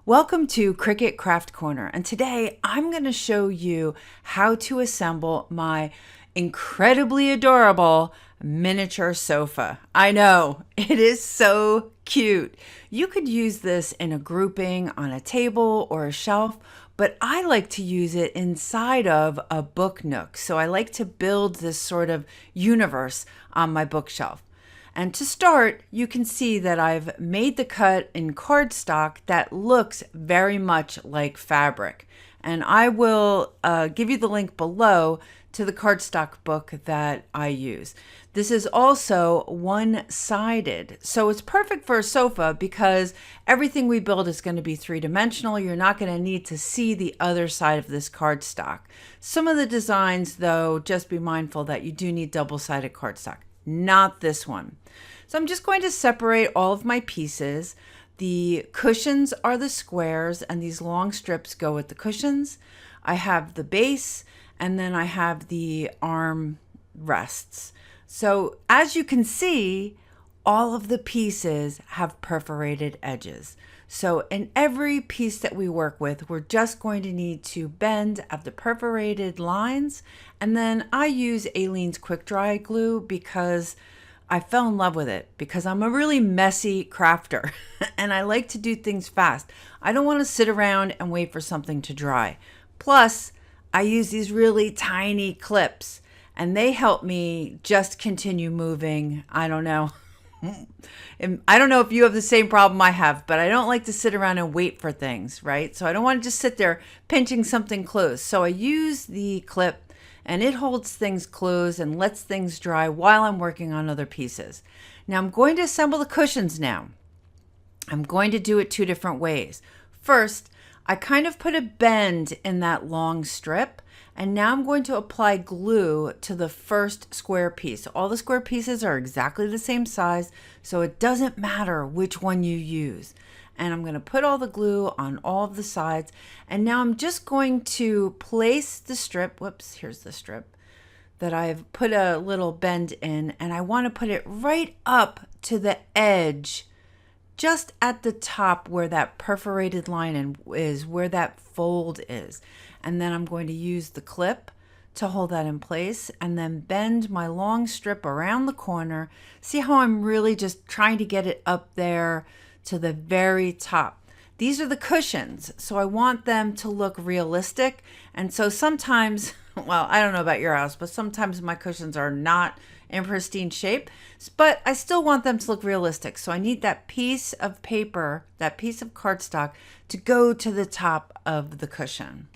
Welcome to Cricut Craft Corner, and today I'm going to show you how to assemble my incredibly adorable miniature sofa. I know, it is so cute. You could use this in a grouping on a table or a shelf, but I like to use it inside of a book nook. So I like to build this sort of universe on my bookshelf. And to start, you can see that I've made the cut in cardstock that looks very much like fabric. And I will give you the link below to the cardstock book that I use. This is also one-sided, so it's perfect for a sofa because everything we build is going to be three-dimensional. You're not going to need to see the other side of this cardstock. Some of the designs, though, just be mindful that you do need double-sided cardstock. Not this one. So I'm just going to separate all of my pieces. The cushions are the squares and these long strips go with the cushions. I have the base and then I have the arm rests. So as you can see, all of the pieces have perforated edges. So in every piece that we work with, we're just going to need to bend at the perforated lines. And then I use Aleene's quick dry glue because I fell in love with it because I'm a really messy crafter and I like to do things fast. I don't want to sit around and wait for something to dry. Plus, I use these really tiny clips and they help me just continue moving. I don't know. I don't know if you have the same problem I have, but I don't like to sit around and wait for things, right? So I don't want to just sit there pinching something closed. So I use the clip and it holds things closed and lets things dry while I'm working on other pieces. Now I'm going to assemble the cushions now. I'm going to do it two different ways. First, I kind of put a bend in that long strip, and now I'm going to apply glue to the first square piece. All the square pieces are exactly the same size, so it doesn't matter which one you use. And I'm going to put all the glue on all of the sides, and now I'm just going to place the strip, whoops, here's the strip, that I've put a little bend in, and I want to put it right up to the edge, just at the top where that perforated line is, where that fold is. And then I'm going to use the clip to hold that in place and then bend my long strip around the corner. See how I'm really just trying to get it up there to the very top. These are the cushions, so I want them to look realistic. And so sometimes, well, I don't know about your house, but sometimes my cushions are not in pristine shape, but I still want them to look realistic. So I need that piece of paper, that piece of cardstock to go to the top of the cushion.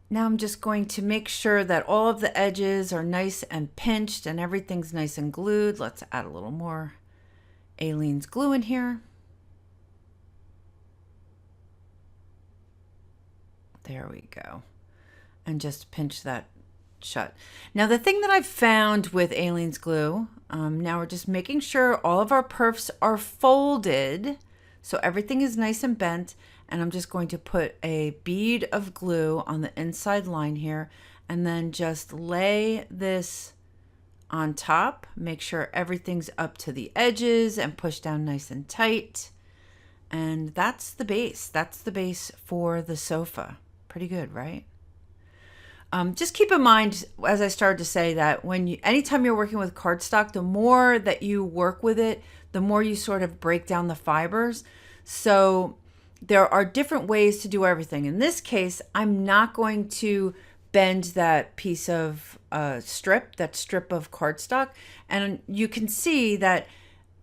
Now I'm just going to make sure that all of the edges are nice and pinched and everything's nice and glued. Let's add a little more Aleene's glue in here. There we go. And just pinch that shut. Now the thing that I've found with Aleene's glue, now we're just making sure all of our perfs are folded so everything is nice and bent. And I'm just going to put a bead of glue on the inside line here and then just lay this on top. Make sure everything's up to the edges and push down nice and tight. And that's the base. That's the base for the sofa. Pretty good, right? Just keep in mind, as I started to say, that anytime you're working with cardstock, the more that you work with it, the more you sort of break down the fibers. So there are different ways to do everything. In this case, I'm not going to bend that piece of strip of cardstock. And you can see that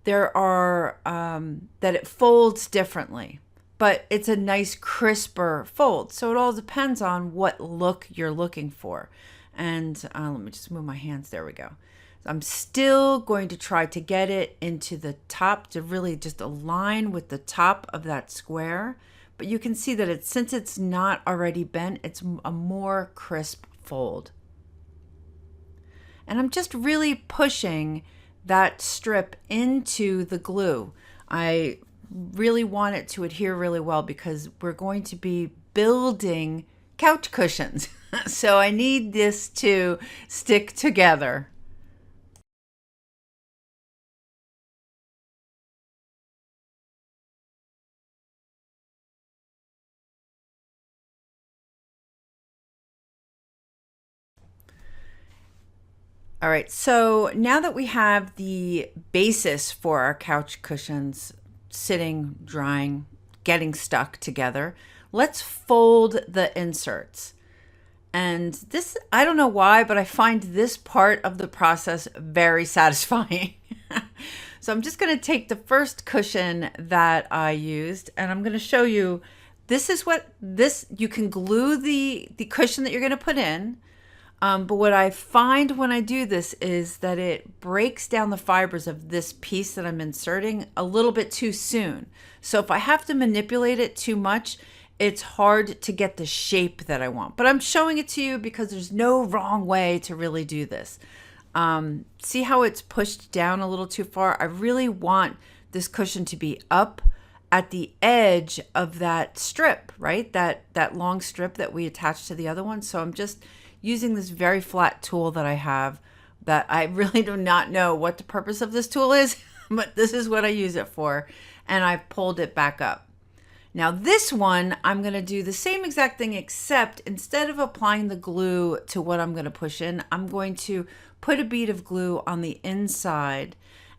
there are, that it folds differently, but it's a nice crisper fold. So it all depends on what look you're looking for. And let me just move my hands. There we go. I'm still going to try to get it into the top to really just align with the top of that square. But you can see that since it's not already bent, it's a more crisp fold. And I'm just really pushing that strip into the glue. I really want it to adhere really well because we're going to be building couch cushions. So I need this to stick together. All right, so now that we have the basis for our couch cushions sitting, drying, getting stuck together, let's fold the inserts. And this, I don't know why, but I find this part of the process very satisfying. So I'm just going to take the first cushion that I used and I'm going to show you, this is what this, you can glue the cushion that you're going to put in. But what I find when I do this is that it breaks down the fibers of this piece that I'm inserting a little bit too soon. So if I have to manipulate it too much, it's hard to get the shape that I want. But I'm showing it to you because there's no wrong way to really do this. See how it's pushed down a little too far? I really want this cushion to be up at the edge of that strip, right? That long strip that we attached to the other one. So I'm just using this very flat tool that I have that I really do not know what the purpose of this tool is, but this is what I use it for. And I pulled it back up. Now this one, I'm going to do the same exact thing, except instead of applying the glue to what I'm going to push in, I'm going to put a bead of glue on the inside.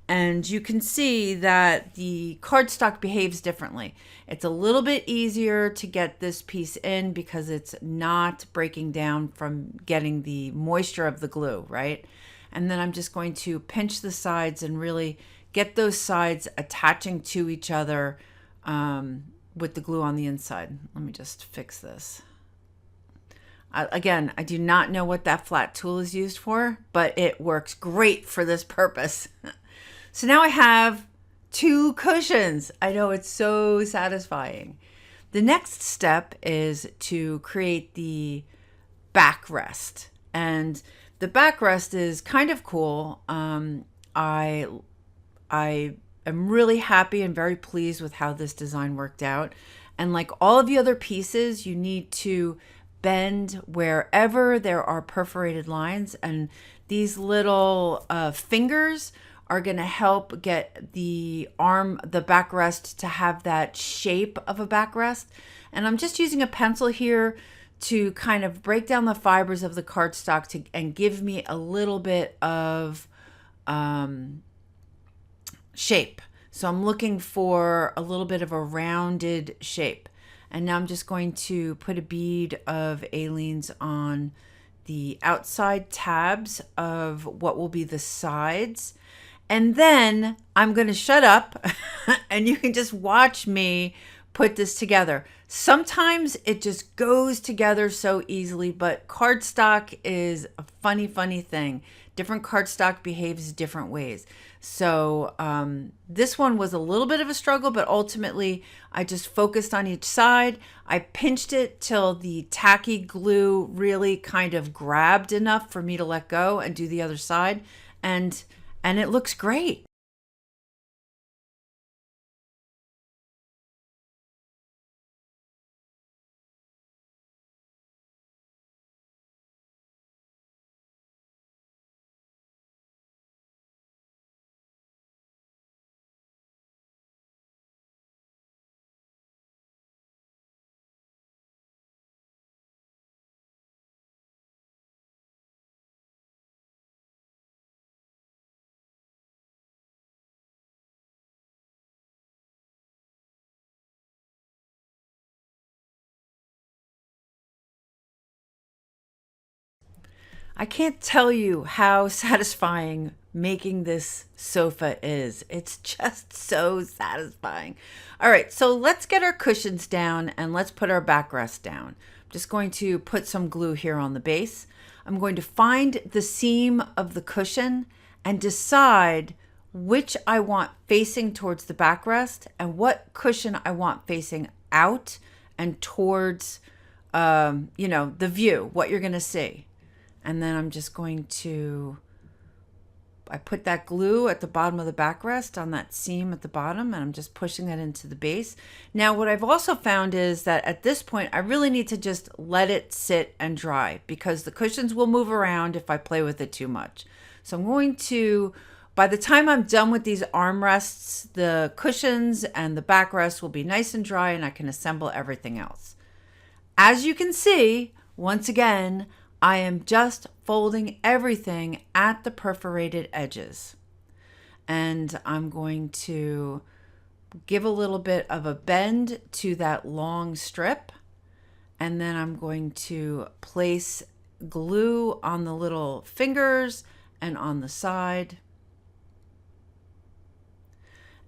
And you can see that the cardstock behaves differently. It's a little bit easier to get this piece in because it's not breaking down from getting the moisture of the glue, right? And then I'm just going to pinch the sides and really get those sides attaching to each other with the glue on the inside. Let me just fix this. Again, I do not know what that flat tool is used for, but it works great for this purpose. So now I have 2 cushions. I know, it's so satisfying. The next step is to create the backrest. And the backrest is kind of cool. I am really happy and very pleased with how this design worked out. And like all of the other pieces, you need to bend wherever there are perforated lines. And these little fingers are going to help get the backrest to have that shape of a backrest. And I'm just using a pencil here to kind of break down the fibers of the cardstock and give me a little bit of shape. So I'm looking for a little bit of a rounded shape. And now I'm just going to put a bead of Aleene's on the outside tabs of what will be the sides. And then I'm going to shut up and you can just watch me put this together. Sometimes it just goes together so easily, but cardstock is a funny thing. Different cardstock behaves different ways. So this one was a little bit of a struggle, but ultimately I just focused on each side. I pinched it till the tacky glue really kind of grabbed enough for me to let go and do the other side. And it looks great. I can't tell you how satisfying making this sofa is. It's just so satisfying. All right, so let's get our cushions down and let's put our backrest down. I'm just going to put some glue here on the base. I'm going to find the seam of the cushion and decide which I want facing towards the backrest and what cushion I want facing out and towards, the view, what you're going to see. And then I'm just going to I put that glue at the bottom of the backrest on that seam at the bottom, and I'm just pushing that into the base. Now, what I've also found is that at this point, I really need to just let it sit and dry because the cushions will move around if I play with it too much. So I'm going to, by the time I'm done with these armrests, the cushions and the backrest will be nice and dry and I can assemble everything else. As you can see, once again, I am just folding everything at the perforated edges. And I'm going to give a little bit of a bend to that long strip. And then I'm going to place glue on the little fingers and on the side.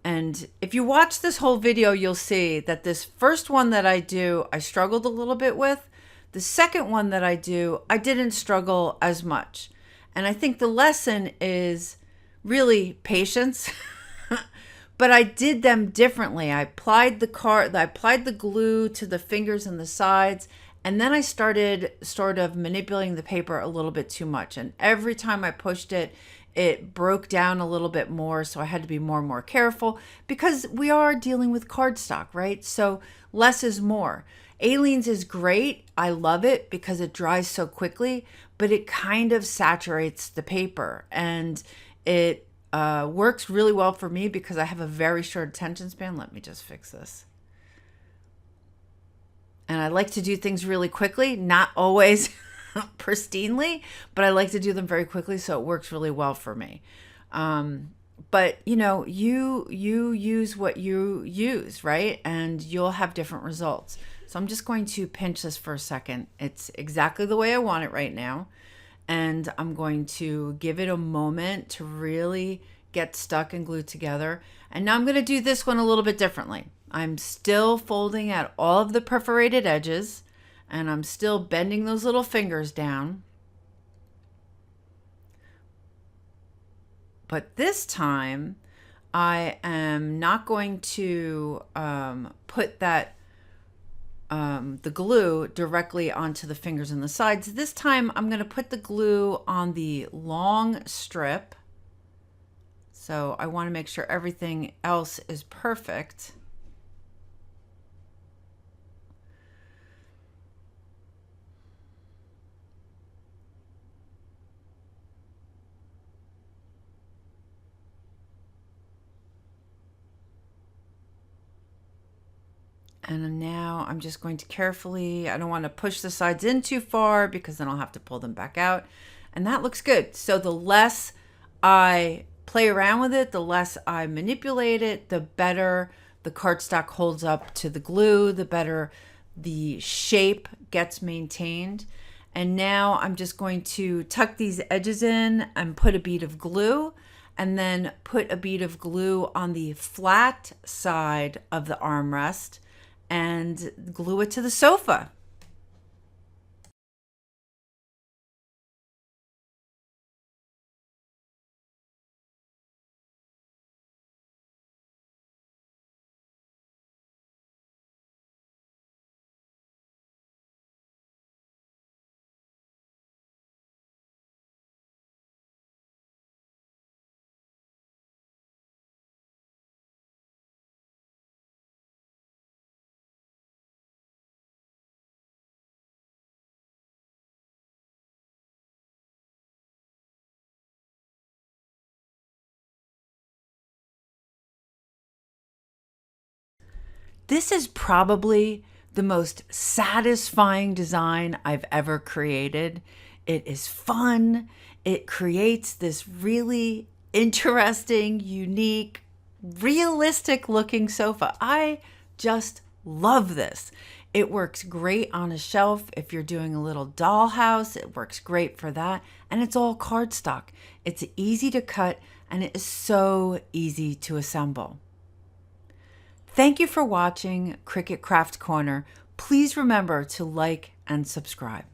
And if you watch this whole video, you'll see that this first one that I do, I struggled a little bit with. The second one that I do, I didn't struggle as much. And I think the lesson is really patience. But I did them differently. I applied the glue to the fingers and the sides, and then I started sort of manipulating the paper a little bit too much. And every time I pushed it, it broke down a little bit more. So I had to be more and more careful because we are dealing with cardstock, right? So less is more. Aleene's is great. I love it because it dries so quickly, but it kind of saturates the paper, and it works really well for me because I have a very short attention span. Let me just fix this. And I like to do things really quickly, not always pristinely, but I like to do them very quickly, so it works really well for me. But you know, you use what you use, right? And you'll have different results. So I'm just going to pinch this for a second. It's exactly the way I want it right now. And I'm going to give it a moment to really get stuck and glued together. And now I'm going to do this one a little bit differently. I'm still folding at all of the perforated edges, and I'm still bending those little fingers down. But this time, I am not going to put that the glue directly onto the fingers and the sides. This time I'm going to put the glue on the long strip. So I want to make sure everything else is perfect. And now I'm just going to carefully, I don't want to push the sides in too far because then I'll have to pull them back out. And that looks good. So the less I play around with it, the less I manipulate it, the better the cardstock holds up to the glue, the better the shape gets maintained. And now I'm just going to tuck these edges in and put a bead of glue, and then put a bead of glue on the flat side of the armrest and glue it to the sofa. This is probably the most satisfying design I've ever created. It is fun. It creates this really interesting, unique, realistic looking sofa. I just love this. It works great on a shelf if you're doing a little dollhouse. It works great for that. And it's all cardstock. It's easy to cut and it is so easy to assemble. Thank you for watching Cricut Craft Corner. Please remember to like and subscribe.